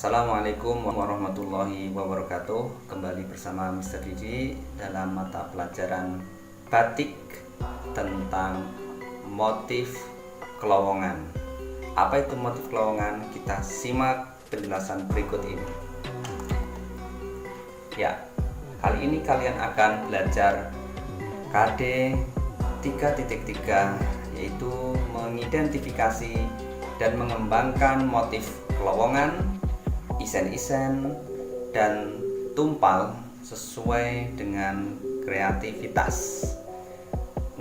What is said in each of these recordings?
Assalamualaikum warahmatullahi wabarakatuh. Kembali bersama Mr. Didi dalam mata pelajaran batik tentang motif kelowongan. Apa itu motif kelowongan? Kita simak penjelasan berikut ini. Ya, kali ini kalian akan belajar KD 3.3, yaitu mengidentifikasi dan mengembangkan motif kelowongan, isen-isen, dan tumpal sesuai dengan kreativitas.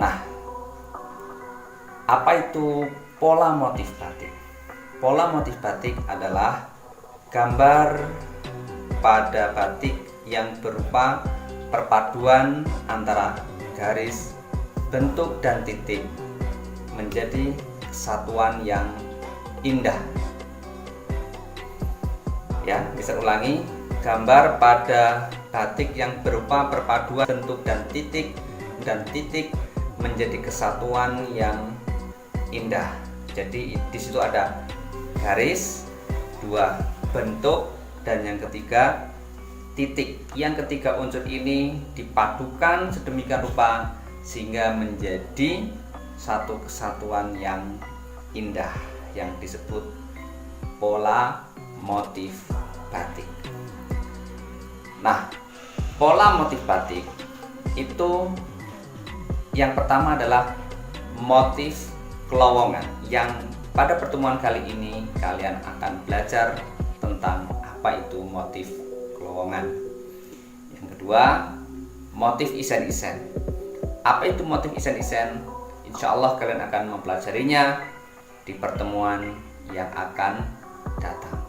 Nah, apa itu pola motif batik? Pola motif batik adalah gambar pada batik yang berupa perpaduan antara garis, bentuk, dan titik menjadi kesatuan yang indah. Ya, bisa ulangi, gambar pada batik yang berupa perpaduan bentuk dan titik menjadi kesatuan yang indah. Jadi di situ ada garis, dua bentuk, dan yang ketiga titik. Yang ketiga unsur ini dipadukan sedemikian rupa sehingga menjadi satu kesatuan yang indah yang disebut pola motif batik. Nah, pola motif batik itu yang pertama adalah motif kelowongan, yang pada pertemuan kali ini kalian akan belajar tentang apa itu motif kelowongan. Yang kedua, motif isen-isen. Apa itu motif isen-isen? Insya Allah kalian akan mempelajarinya di pertemuan yang akan datang.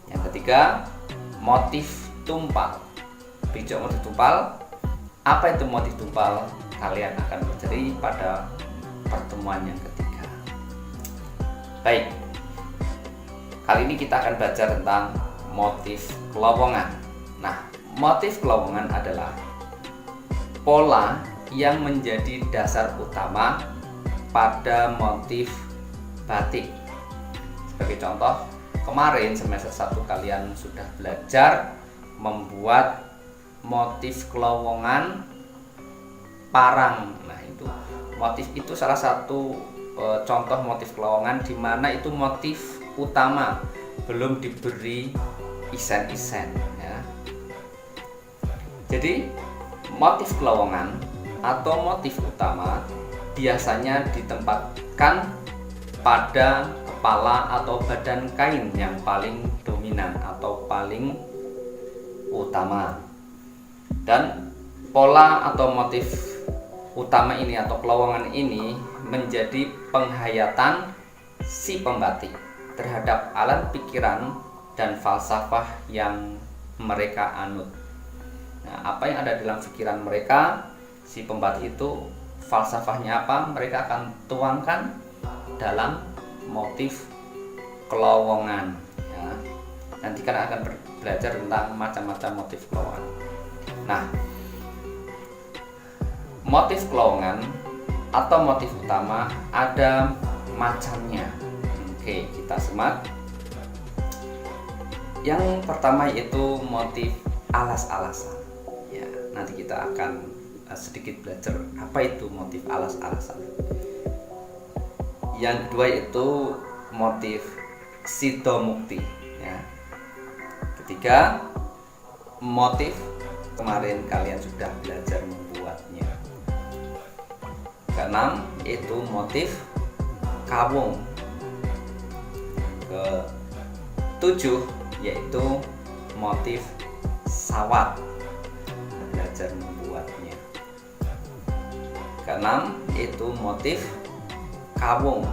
Yang ketiga, motif tumpal. Bicara motif tumpal, apa itu motif tumpal? Kalian akan pelajari pada pertemuan yang ketiga. Baik, kali ini kita akan belajar tentang motif kelowongan. Nah, motif kelowongan adalah pola yang menjadi dasar utama pada motif batik. Sebagai contoh, kemarin semester 1 kalian sudah belajar membuat motif kelowongan parang. Nah, itu motif itu salah satu contoh motif kelowongan di mana itu motif utama, belum diberi isen-isen ya. Jadi motif kelowongan atau motif utama biasanya ditempatkan pada kepala atau badan kain yang paling dominan atau paling utama. Dan pola atau motif utama ini atau kelowongan ini menjadi penghayatan si pembatik terhadap alam pikiran dan falsafah yang mereka anut. Nah, apa yang ada dalam pikiran mereka, si pembatik itu falsafahnya apa, mereka akan tuangkan dalam motif kelowongan ya. Nanti kan akan belajar tentang macam-macam motif kelowongan. Nah, motif kelowongan atau motif utama ada macamnya. Oke, kita simak. Yang pertama yaitu motif alas-alasan ya. Nanti kita akan sedikit belajar apa itu motif alas-alasan. Yang kedua itu motif sidomukti ya. Ketiga, motif kemarin kalian sudah belajar membuatnya. Keenam itu motif kawung. Ketujuh yaitu motif sawat, belajar membuatnya. Keenam itu motif kawung.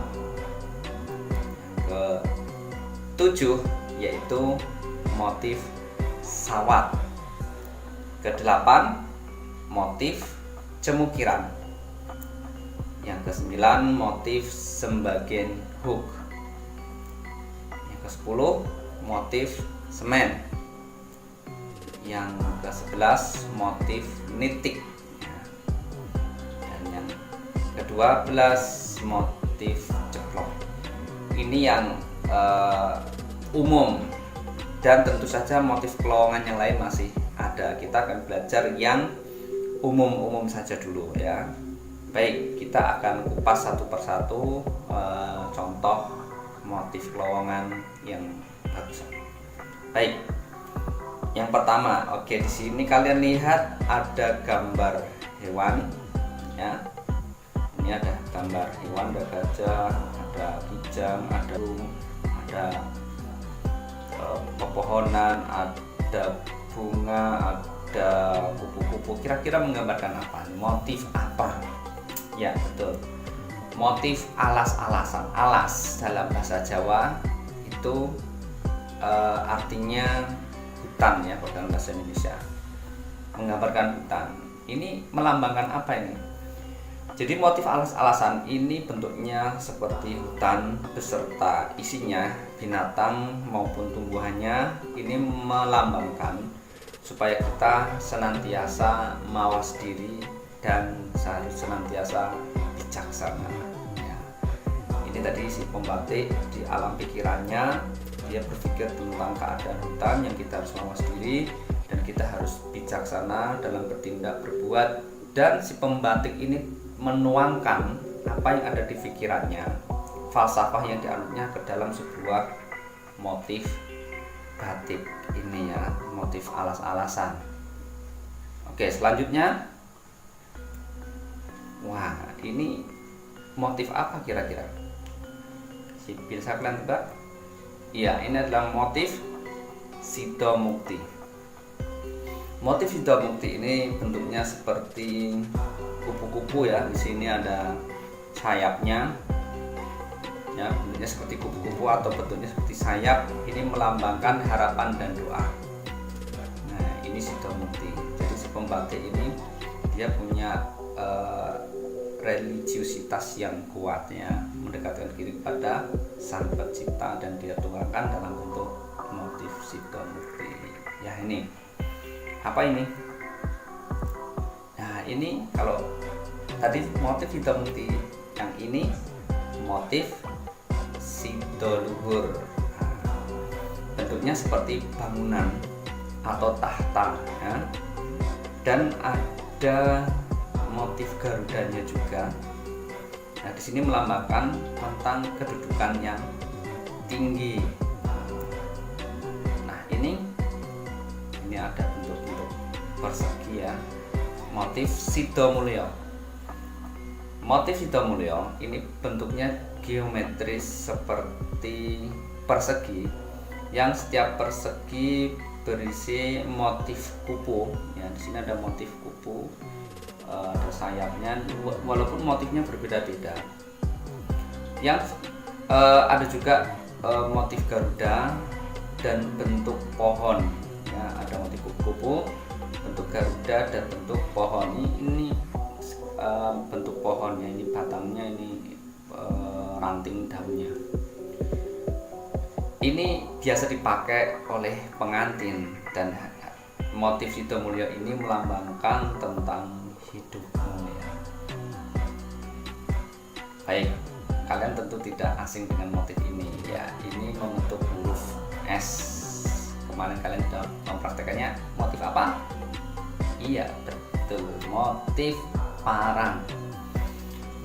Ketujuh yaitu motif sawat. Kedelapan motif cemukiran. Yang kesembilan motif sembagen hook. Yang ke-10 motif semen. Yang ke-11 motif nitik. Dan yang ke-12 motif ceklok. Ini yang umum dan tentu saja motif kelowongan yang lain masih ada. Kita akan belajar yang umum-umum saja dulu ya. Baik, kita akan kupas satu persatu contoh motif kelowongan yang bagus. Baik, yang pertama, oke, di sini kalian lihat ada gambar hewan ya. Ini ada gambar hewan, ada gajah, ada kijang, ada burung, ada pepohonan, ada bunga, ada kupu-kupu. Kira-kira menggambarkan apa? Motif apa? Ya, betul. Motif alas-alasan. Alas dalam bahasa Jawa itu artinya hutan ya, kalau dalam bahasa Indonesia menggambarkan hutan. Ini melambangkan apa ini? Jadi motif alas-alasan ini bentuknya seperti hutan beserta isinya binatang maupun tumbuhannya. Ini melambangkan supaya kita senantiasa mawas diri dan senantiasa bijaksana ya. Ini tadi si pembatik di alam pikirannya, dia berpikir tentang keadaan hutan yang kita harus mawas diri dan kita harus bijaksana dalam bertindak berbuat. Dan si pembatik ini menuangkan apa yang ada di pikirannya, falsafah yang dianutnya ke dalam sebuah motif batik ini ya, motif alas-alasan. Oke, selanjutnya, wah, ini motif apa kira-kira? Bisa kalian tebak? Iya, ini adalah motif Sidomukti. Motif Sidomukti ini bentuknya seperti kupu-kupu ya. Di sini ada sayapnya. Ya, bentuknya seperti kupu-kupu atau bentuknya seperti sayap. Ini melambangkan harapan dan doa. Nah, ini Sidomukti. Jadi si pembatik ini dia punya religiusitas yang kuat ya, mendekatkan diri kepada Sang Pencipta dan dia tuangkan dalam bentuk motif Sidomukti. Ya, ini apa ini? Nah, ini kalau tadi motif Sidomukti, yang ini motif Sidoluhur. Nah, bentuknya seperti bangunan atau tahta ya. Dan ada motif garudanya juga. Nah, di sini melambangkan tentang kedudukan yang tinggi. Nah, ini ada bentuk-bentuk persegi ya. Motif Sidomulyo. Motif Sidomulyo ini bentuknya geometris seperti persegi, yang setiap persegi berisi motif kupu. Ya, di sini ada motif kupu, ada sayapnya, walaupun motifnya berbeda-beda. Yang ada juga motif Garuda dan bentuk pohon. Ya, ada motif kupu-kupu, bentuk Garuda dan bentuk pohon. Ini bentuk pohonnya, ini batangnya, ini ranting daunnya. Ini biasa dipakai oleh pengantin dan motif Sidomulyo ini melambangkan tentang hidup mulia. Baik, kalian tentu tidak asing dengan motif ini ya. Ini membentuk huruf S. Kemarin kalian sudah mempraktekannya. Motif apa? Iya, betul, motif parang.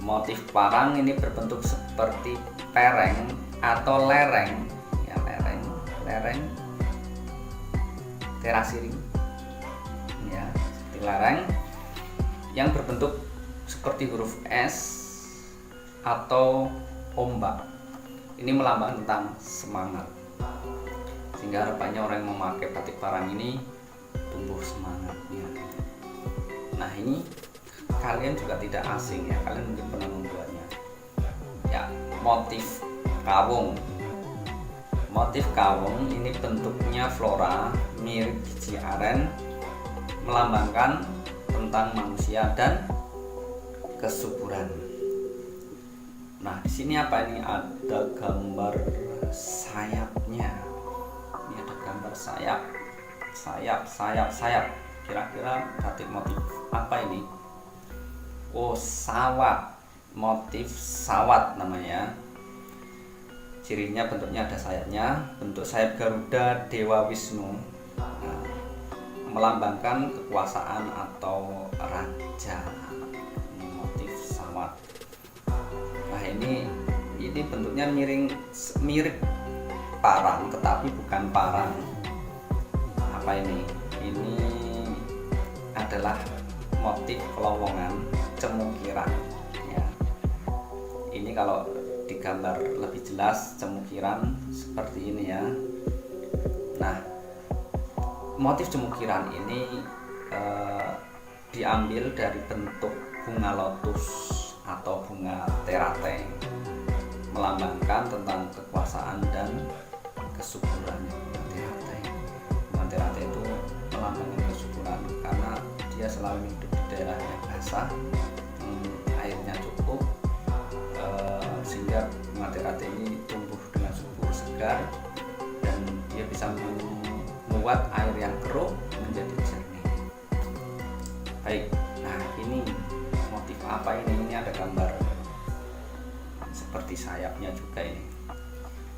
Motif parang ini berbentuk seperti pereng atau lereng ya, lereng terasiring ya, seperti lereng yang berbentuk seperti huruf S atau ombak. Ini melambangkan tentang semangat, sehingga harapannya orang yang memakai batik parang ini tumbuh semangatnya. Nah, ini kalian juga tidak asing ya, kalian mungkin pernah membuatnya ya. Motif kawung. Motif kawung ini bentuknya flora mirip biji aren, melambangkan tentang manusia dan kesuburan. Nah, di sini apa ini? Ada gambar sayapnya. Ini ada gambar sayap. Kira-kira batik motif apa ini? Oh, sawat. Motif sawat namanya. Cirinya bentuknya ada sayapnya, bentuk sayap Garuda Dewa Wisnu, nah, melambangkan kekuasaan atau raja. Ini motif sawat. Nah ini bentuknya mirip parang, tetapi bukan parang. Apa ini? Ini adalah motif kelowongan cemukiran. Ya. Ini kalau digambar lebih jelas cemukiran seperti ini ya. Nah, motif cemukiran ini diambil dari bentuk bunga lotus atau bunga terate, melambangkan tentang kekuasaan dan kesuburan. Bunga terate itu melambangkan kesuburan karena dia selalu hidup di daerah yang basah, airnya cukup, sehingga bunga terate ini tumbuh dengan subur segar dan dia bisa membuat air yang keruh menjadi jernih. Baik, nah ini motif apa ini? Ini ada gambar seperti sayapnya juga ini.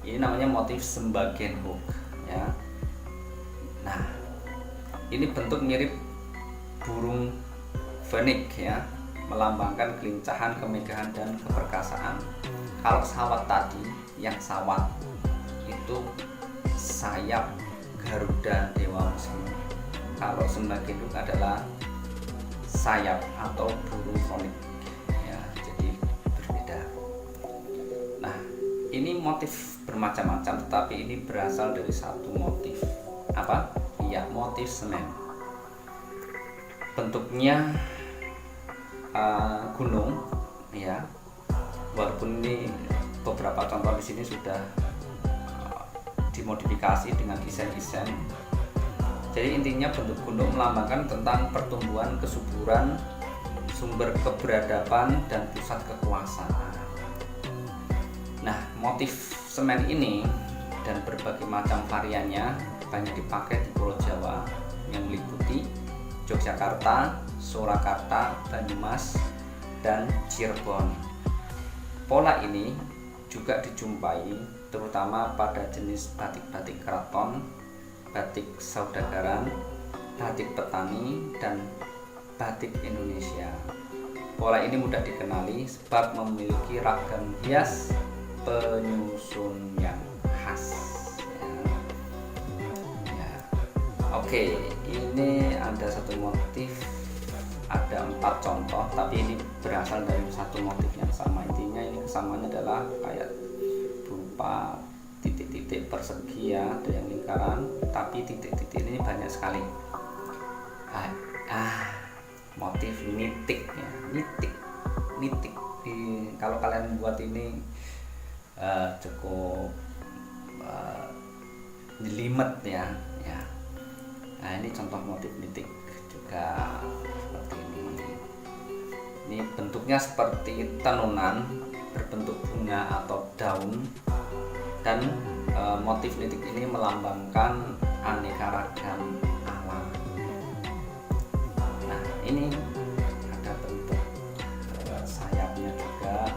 Ini namanya motif Sembagenhuk ya. Nah, ini bentuk mirip burung fenik ya, melambangkan kelincahan, kemegahan dan keperkasaan. Kalau sawat tadi, yang sawat itu sayap Garuda Dewa Wisnu. Kalau Sembagenhuk adalah sayap atau burung fenik ya, jadi berbeda. Nah, ini motif bermacam-macam, tetapi ini berasal dari satu motif. Apa? Iya, motif semen. Bentuknya gunung ya, walaupun ini beberapa contoh di sini sudah dimodifikasi dengan isen-isen. Jadi intinya bentuk gunung melambangkan tentang pertumbuhan, kesuburan, sumber keberadaban dan pusat kekuasaan. Nah, motif semen ini dan berbagai macam variannya banyak dipakai di Pulau Jawa yang meliputi Yogyakarta, Surakarta, Banyumas, dan Cirebon. Pola ini juga dijumpai terutama pada jenis batik-batik keraton, batik saudagaran, batik petani, dan batik Indonesia. Pola ini mudah dikenali sebab memiliki ragam hias penyusun yang khas. Oke, ini ada satu motif, ada 4 contoh, tapi ini berasal dari satu motif yang sama. Intinya ini kesamaannya adalah kayak berupa titik-titik persegi ya, ada yang lingkaran, tapi titik-titik ini banyak sekali. Motif nitik ya, nitik. Kalau kalian buat ini cukup jelimet ya. Nah, ini contoh motif nitik juga seperti ini. Ini bentuknya seperti tenunan berbentuk bunga atau daun, dan motif nitik ini melambangkan aneka ragam alam. Nah, ini ada bentuk sayapnya juga.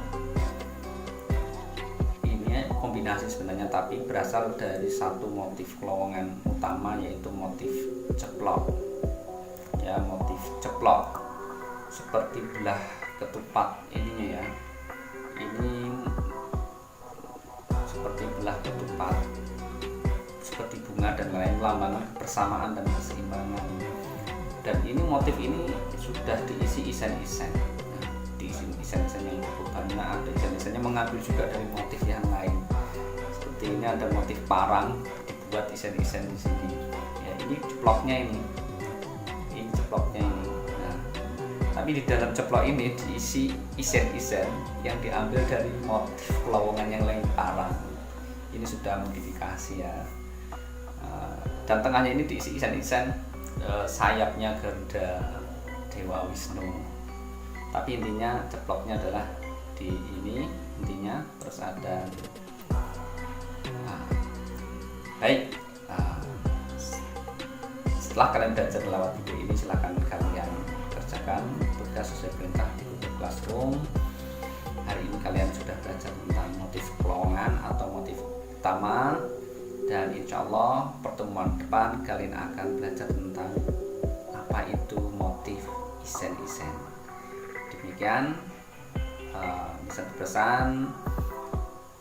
Ini kombinasi sebenarnya, tapi berasal dari satu motif kelowongan utama, yaitu motif ceplok ya, motif ceplok seperti belah ketupat ininya ya. Ini seperti belah ketupat, seperti bunga dan lain, melambangkan kebersamaan dan keseimbangan. Dan ini motif ini sudah diisi isen-isen. Nah, diisi isen-isen yang cukup banyak, ada isen-isennya mengambil juga dari motif yang lain. Seperti ini ada motif parang, dibuat isen-isen di sini. Ya, ini ceploknya ini ceploknya ini. Nah, tapi di dalam ceplok ini diisi isen-isen yang diambil dari motif kelowongan yang lain parang. Ini sudah modifikasi ya. Dan tengahnya ini diisi isen-isen sayapnya Garuda Dewa Wisnu. Tapi intinya ceploknya adalah di ini intinya, terus ada baik. Setelah kalian belajar lewat video ini, silahkan kalian kerjakan tugas sesuai perintah di Google Classroom. Hari ini kalian sudah belajar tentang motif kelowongan atau motif utama, dan insya Allah pertemuan depan kalian akan belajar tentang apa itu motif isen-isen. Demikian bisa berpesan,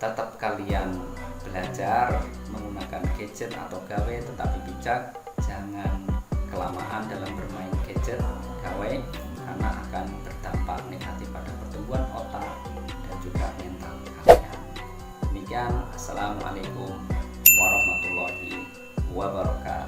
tetap kalian belajar menggunakan gadget atau gawe tetapi bijak, jangan kelamaan dalam bermain gadget gawe karena akan berdampak negatif pada pertumbuhan otak dan juga mental kalian. Demikian, assalamualaikum warahmatullahi wabarakatuh.